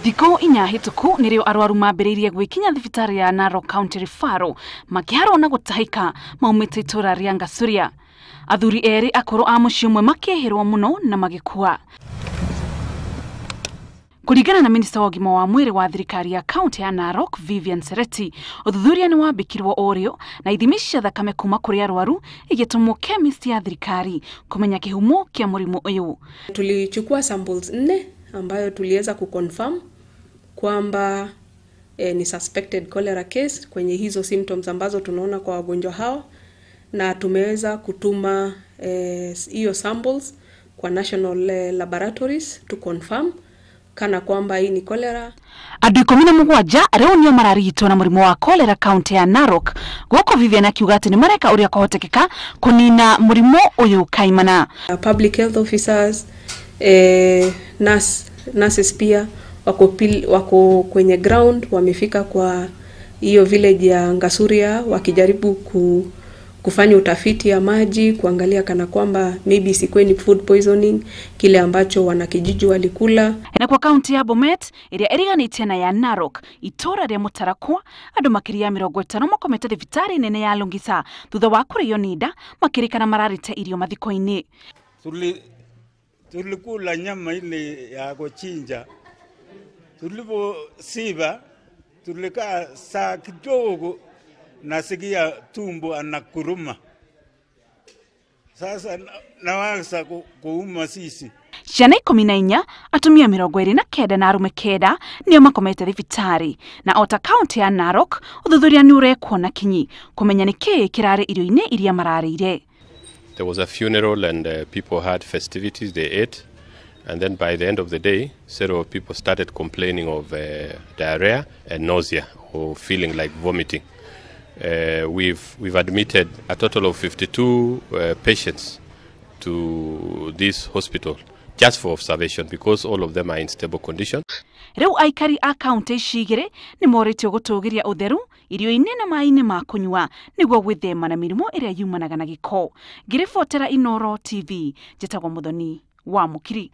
Thiko inya hituku nirio arwaru mambiririe gwikinya thibitari ya Narok County Referral makiharwo na gutahika maumite itura ria Ngasuria. Athuri eri akuru a muciĩ umwe makihirwo muno na magikua. Kuringana na minista wa ũgima wa mwĩrĩ wa thirikari ya kaunti ya Narok, Vivian Sereti, uthuthuria ni wambikirwo orio na ithimi cia thakame kuma kuri arwaru igitumwo chemist ya thirikari kumenya kihumo kia murimu uyu. Tulichukua samples 4 ambayo tuliweza kuconfirm kwamba ni suspected cholera case kwenye hizo symptoms ambazo tunaona kwa wagonjwa hao, na tumeweza kutuma hiyo samples kwa national laboratories to confirm kana kwamba hii ni cholera. Andu 17 rĩu nĩo mararigitwo na mũrimũ wa cholera kaunti ya Narok. Gũkũ Vivian akiuga atĩ nĩ mareka ũrĩa kũhotekeka kũnina mũrimũ ũyũ kaimana. Public health officers, nurses pia wako kwenye ground, wamefika kwa hiyo village ya Ngasuria wakijaribu kufanya utafiti ya maji, kuangalia kana kwamba maybe sikweni food poisoning kile ambacho wanakijiji walikula. Na kwa kaunti ya Bomet iria iriganĩtie na ya Narok, itora ria Mutarakwa, andu makiria 50 makomete thibitari nene ya Longisa thutha wa kũrĩo nĩ nda makirikana mararĩte irio mathiko-inĩ. Tulikula nyama ile ya kuchinja. Tuliposiba tulikaa saa kidogo nasikia tumbo anakuruma. Sasa nawaza kuuma sisi. Ciana 14, atumia 29 na arume 9 nĩo makomete thibitari. Na ota kaunti ya Narok uthuthuria ni urekwo na kinyi kumenya nĩkĩ kirarĩ irio-inĩ iria mararĩire. There was a funeral and people had festivities, they ate, and then by the end of the day several people started complaining of diarrhea and nausea or feeling like vomiting. We've admitted a total of 52 patients to this hospital just for observation because all of them are in stable condition. Rĩu aikari a kaunti cigĩrĩ nĩ moritio gũtũgĩria ũtheru irio-inĩ na maĩ-inĩ ma kũnyua nĩguo gwĩthema na mĩrimũ ĩrĩa yumanaga na gĩko. Ngĩribotera Inooro TV, njĩtagwo Muthoni wa Mukiri.